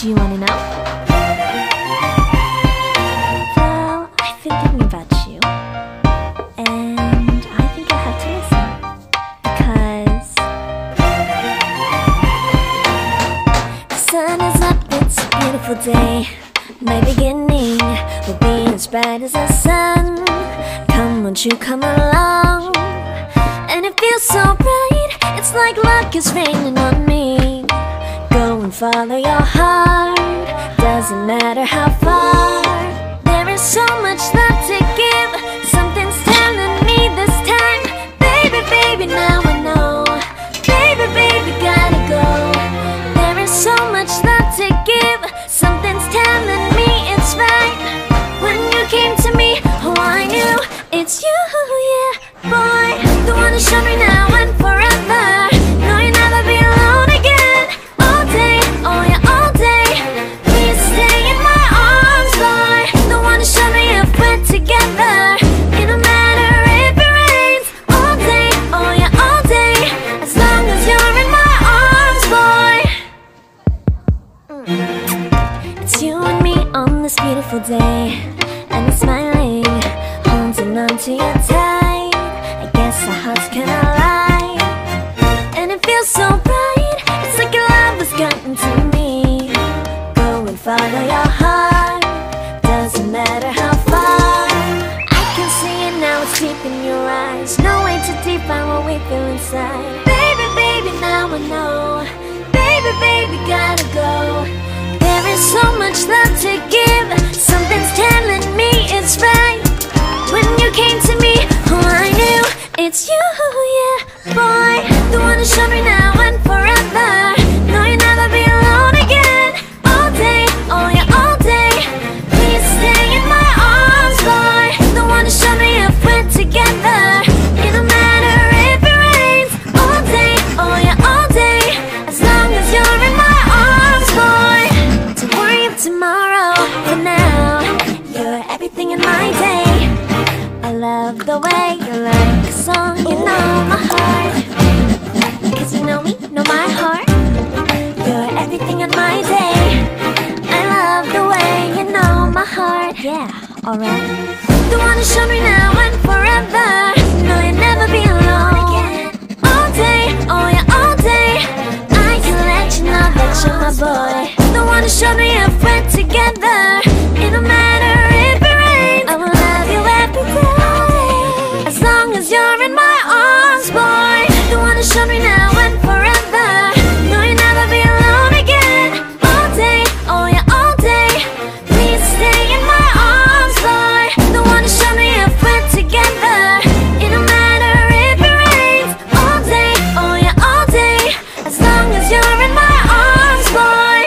Do you want to know? Well, I've been thinking about you, and I think I have to listen, because the sun is up, it's a beautiful day. My beginning will be as bright as the sun. Come, won't you come along? And it feels so bright, it's like luck is raining on me. Go and follow your heart, doesn't matter how far. There is so much love to give, something's telling me this time. Baby, baby, now I know. Baby, baby, gotta go. There is so much love to give, something's telling me it's right. When you came to me, oh I knew it's you, yeah, boy. The one who showed me now and forever. No, you'll never be alone again. All day, oh yeah, all day. Please stay in my arms, boy. The one who showed me if we're together. It don't matter if it rains. All day, oh yeah, all day. As long as you're in my arms, boy. It's you and me on this beautiful day, and it's smiling, holding on to you tight. I guess our hearts cannot lie, and it feels so bright. It's like your love has gotten to me. Go and follow your heart, doesn't matter how far. I can see it now, it's deep in your eyes. No way to define what we feel inside. Baby, baby, now I know. Baby, baby, gotta go. There is so much love to give, something's telling me it's right. When you came to me, oh I knew it's you, yeah, boy. The one who showed me now and forever. No, you'll never be alone again. All day, oh yeah, all day. Please stay in my arms, boy. The one who showed me if we're together. It don't matter if it rains. All day, oh yeah, all day. As long as you're in my arms, boy. Don't worry of tomorrow, for now you're everything in my day. I love the way you like a song, you know my heart. Cause you know me, know my heart. You're everything in my day. I love the way you know my heart. Yeah, alright. The one who showed me now and forever. No, you'll never be alone again. All day, oh yeah, all day. I can let you know that you're my boy. The one who showed me if we're together. It don't matter if it rains. I will love you every day. As long as you're in my arms, boy. The one who showed me now and forever. No, you'll never be alone again. All day, oh yeah, all day. Please stay in my arms, boy. The one who showed me if we're together. It don't matter if it rains. All day, oh yeah, all day. As long as you're in my arms, boy.